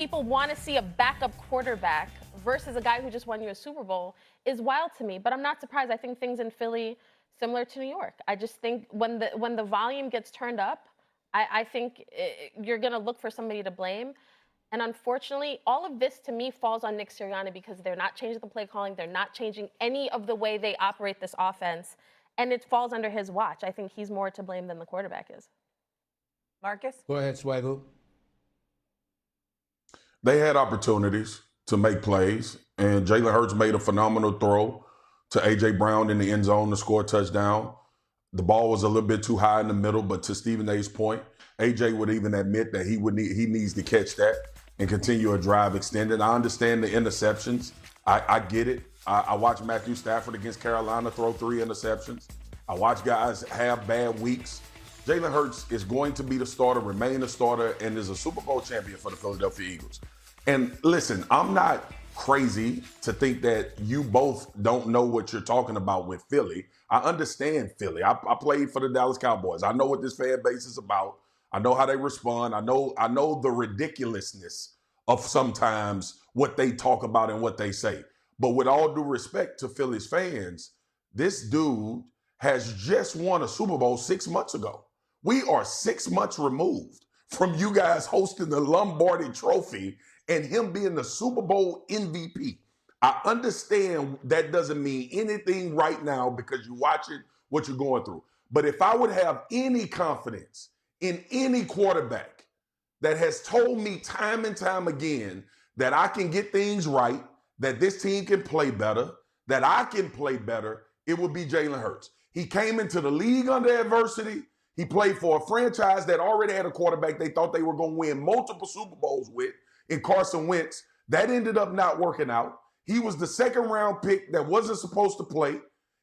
people want to see a backup quarterback versus a guy who just won you a Super Bowl is wild to me. But I'm not surprised. I think things in Philly similar to New York. I just think when the volume gets turned up, I think you're going to look for somebody to blame. And unfortunately, all of this to me falls on Nick Sirianni because they're not changing the play calling. They're not changing any of the way they operate this offense. And it falls under his watch. I think he's more to blame than the quarterback is. Marcus? Go ahead, Swaggle. They had opportunities to make plays, and Jalen Hurts made a phenomenal throw to A.J. Brown in the end zone to score a touchdown. The ball was a little bit too high in the middle, but to Stephen A's point, A.J. would even admit that he needs to catch that and continue a drive extended. I understand the interceptions. I get it. I watched Matthew Stafford against Carolina throw 3 interceptions. I watch guys have bad weeks. Jalen Hurts is going to be the starter, remain a starter, and is a Super Bowl champion for the Philadelphia Eagles. And listen, I'm not crazy to think that you both don't know what you're talking about with Philly. I understand Philly. I played for the Dallas Cowboys. I know what this fan base is about. I know how they respond. I know the ridiculousness of sometimes what they talk about and what they say. But with all due respect to Philly's fans, this dude has just won a Super Bowl 6 months ago. We are 6 months removed from you guys hosting the Lombardi Trophy and him being the Super Bowl MVP. I understand that doesn't mean anything right now because you're watching what you're going through. But if I would have any confidence in any quarterback that has told me time and time again that I can get things right, that this team can play better, that I can play better, it would be Jalen Hurts. He came into the league under adversity. He played for a franchise that already had a quarterback they thought they were going to win multiple Super Bowls with in Carson Wentz. That ended up not working out. He was the second-round pick that wasn't supposed to play.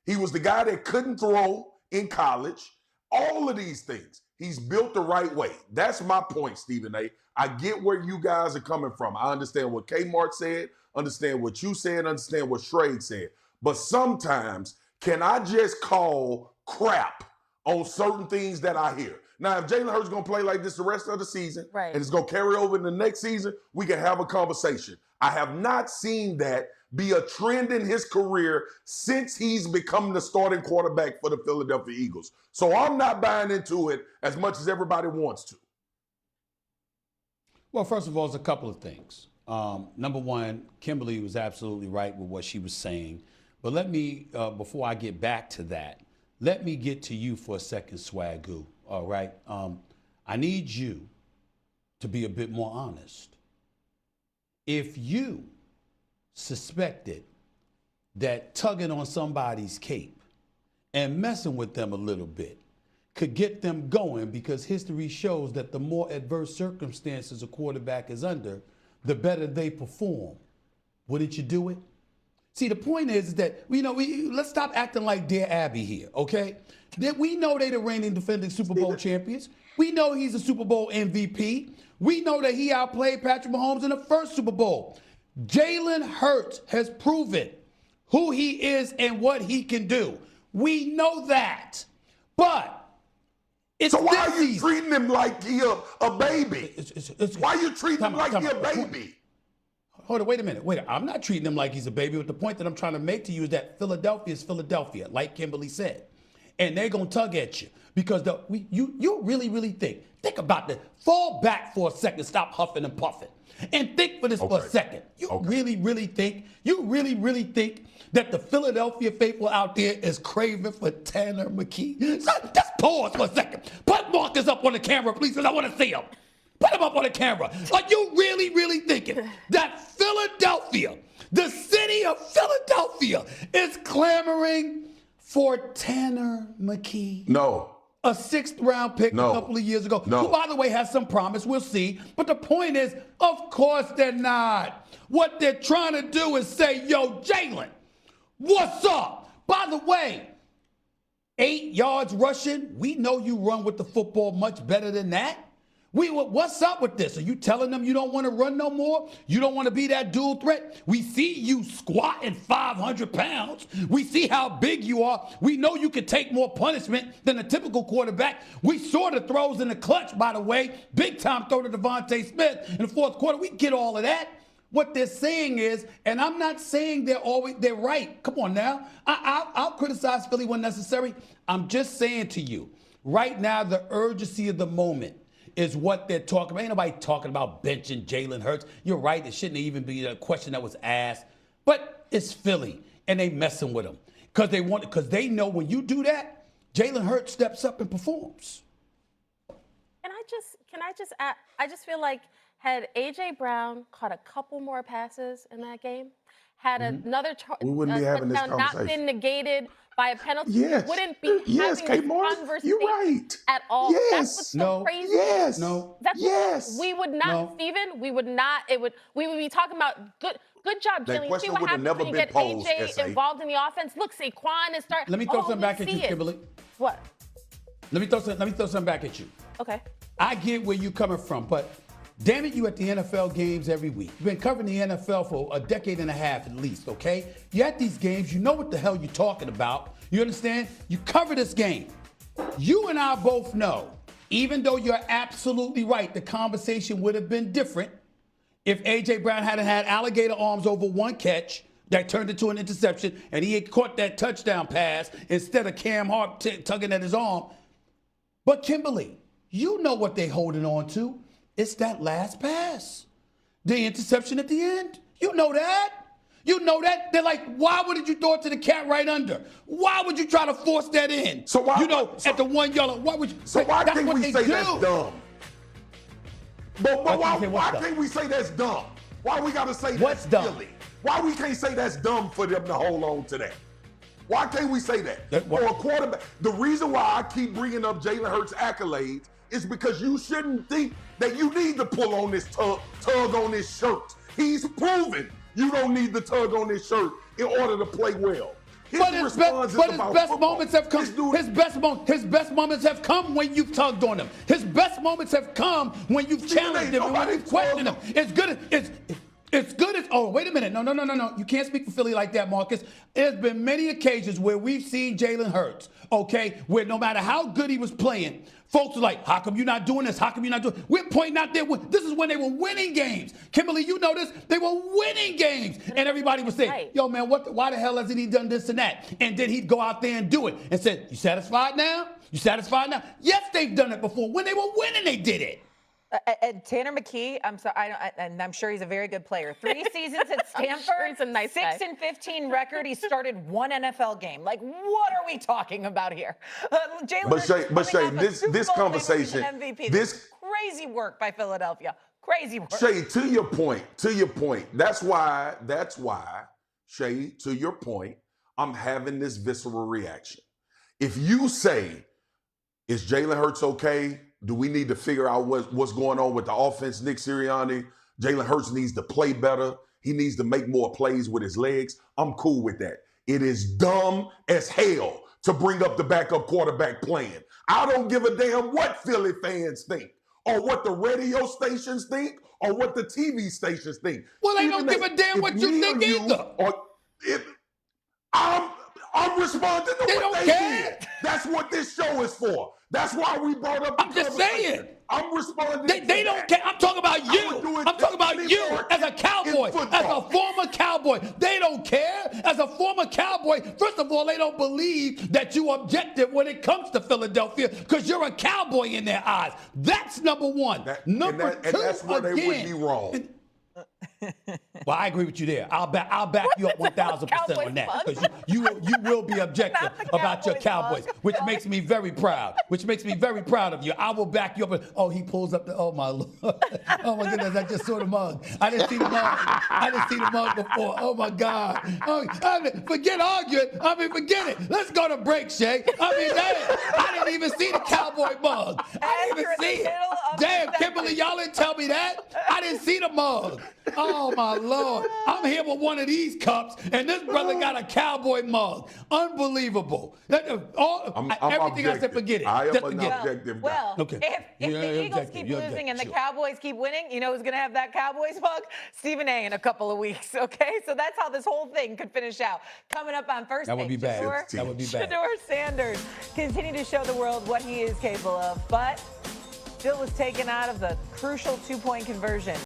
He was the guy that couldn't throw in college. All of these things. He's built the right way. That's my point, Stephen A. I get where you guys are coming from. I understand what Kmart said, understand what you said, understand what Shrade said. But sometimes, can I just call crap on certain things that I hear? Now, if Jalen Hurts is going to play like this the rest of the season, right, and it's going to carry over in the next season, we can have a conversation. I have not seen that be a trend in his career since he's become the starting quarterback for the Philadelphia Eagles. So I'm not buying into it as much as everybody wants to. Well, first of all, there's a couple of things. Number one, Kimberly was absolutely right with what she was saying. But let me, before I get back to that, let me get to you for a second, Swagoo. All right? I need you to be a bit more honest. If you suspected that tugging on somebody's cape and messing with them a little bit could get them going, because history shows that the more adverse circumstances a quarterback is under, the better they perform, wouldn't you do it? See, the point is that, let's stop acting like Dear Abby here, okay? That we know they're the reigning defending Super Bowl champions. We know he's a Super Bowl MVP. We know that he outplayed Patrick Mahomes in the first Super Bowl. Jalen Hurts has proven who he is and what he can do. We know that. But it's so why are you treating him like he a baby? Why are you treating him like he a baby? Hold on, wait a minute. I'm not treating him like he's a baby. But the point that I'm trying to make to you is that Philadelphia is Philadelphia, like Kimberly said. And they're going to tug at you because you really think about this. Fall back for a second. Stop huffing and puffing. And think for this for a second. You really think that the Philadelphia faithful out there is craving for Tanner McKee? So just pause for a second. Put Marcus up on the camera, please, because I want to see him. Put him up on the camera. Are you really thinking that Philadelphia, the city of Philadelphia, is clamoring for Tanner McKee? No. A 6th-round pick a couple of years ago, who, by the way, has some promise. We'll see. But the point is, of course they're not. What they're trying to do is say, yo, Jalen, what's up? By the way, 8 yards rushing, we know you run with the football much better than that. What's up with this? Are you telling them you don't want to run no more? You don't want to be that dual threat? We see you squatting 500 pounds. We see how big you are. We know you can take more punishment than a typical quarterback. We saw the throws in the clutch, by the way. Big time throw to Devontae Smith in the fourth quarter. We get all of that. What they're saying is, and I'm not saying they're right. Come on now. I'll criticize Philly when necessary. I'm just saying to you, right now, the urgency of the moment is what they're talking about. Ain't nobody talking about benching Jalen Hurts. You're right. It shouldn't even be a question that was asked. But it's Philly, and they messing with them because they know when you do that, Jalen Hurts steps up and performs. Can I just add, I just feel like had A.J. Brown caught a couple more passes in that game, had another we wouldn't be having this touchdown conversation. not been negated by a penalty, Yes. we wouldn't be Yes, having Kate Morris, this conversation you're right. at all. Yes. That's what's so crazy. Yes. No. That's Yes. we would not, No. Steven, we would not, we would be talking about good job, That Jalen. You see question what would have happens never when you been get posed, AJ S.A. involved in the offense? Look, Saquon is starting. Let me throw something back at you, Kimberly. What? Let me throw something back at you. Okay. I get where you're coming from, but damn it, you at the NFL games every week. You've been covering the NFL for a decade and a half at least, okay? You're at these games, you know what the hell you're talking about. You understand? You cover this game. You and I both know, even though you're absolutely right, the conversation would have been different if A.J. Brown hadn't had alligator arms over one catch that turned into an interception and he had caught that touchdown pass instead of Cam Hart tugging at his arm. But Kimberly, you know what they're holding on to. It's that last pass. The interception at the end. You know that. You know that. They're like, why wouldn't you throw it to the cat right under? Why would you try to force that in? So why, at the 1 yard, why would you? So why that's can't what we they say do. that's dumb? But why dumb? can't we say that's dumb? Why we gotta say What's that's dumb? silly? Why we can't say that's dumb for them to hold on to that? Why can't we say that? For a quarterback, the reason why I keep bringing up Jalen Hurts' accolades is because you shouldn't think that you need to pull on this tug on this shirt. He's proven you don't need the tug on this shirt in order to play well. His best moments have come. His best moments have come when you've tugged on him. His best moments have come when you've challenged him and when you've questioned him. It's good as oh, wait a minute. No. You can't speak for Philly like that, Marcus. There's been many occasions where we've seen Jalen Hurts, okay, where no matter how good he was playing, folks are like, how come you're not doing this? How come you're not doing We're pointing out there. This is when they were winning games. Kimberly, you know this. They were winning games. And everybody would say, yo, man, why the hell hasn't he done this and that? And then he'd go out there and do it and said, you satisfied now? You satisfied now? Yes, they've done it before. When they were winning, they did it. And Tanner McKee, I'm sorry, and I'm sure he's a very good player. 3 seasons at Stanford, sure he's a nice 6-15 record. He started 1 NFL game. Like, what are we talking about here? Jalen But Shay, this conversation, MVP. This crazy work by Philadelphia. Crazy work. Shay, to your point. That's why, Shay, to your point, I'm having this visceral reaction. If you say, is Jalen Hurts okay? Do we need to figure out what's going on with the offense? Nick Sirianni, Jalen Hurts needs to play better. He needs to make more plays with his legs. I'm cool with that. It is dumb as hell to bring up the backup quarterback playing. I don't give a damn what Philly fans think or what the radio stations think or what the TV stations think. Well, they don't give a damn what you think either. I'm responding to what they did. That's what this show is for. That's why we brought up. I'm just saying. I'm responding. They don't care. I'm talking about you. I'm talking about you as a Cowboy, as a former Cowboy. They don't care. As a former Cowboy, first of all, they don't believe that you objective when it comes to Philadelphia because you're a Cowboy in their eyes. That's number one. Number two, and that's where they would be wrong. Well, I agree with you there. I'll back you up 1,000% on that because you will be objective about your Cowboys, which makes me very proud. Which makes me very proud of you. I will back you up. Oh, he pulls up the. Oh my Lord. Oh my goodness! I just saw the mug. I didn't see the mug before. Oh my God. Forget arguing. Forget it. Let's go to break, Shay. I didn't even see the Cowboy mug. I didn't even see it. Damn, Kimberly, y'all didn't tell me that. I didn't see the mug. Oh my Lord. Lord. I'm here with one of these cups, and this brother got a Cowboy mug. Unbelievable. I'm Everything I said, objective. forget it. I am Just an forget it. objective guy. Well, Okay. if You're the Eagles objective. keep You're losing and the objective. Cowboys keep winning, you know who's going to have that Cowboys mug? Stephen A. in a couple of weeks, okay? So that's how this whole thing could finish out. Coming up on First That would Take, be bad. Shador, That would be bad. Shador Sanders continue to show the world what he is capable of, but still was taken out of the crucial two-point conversion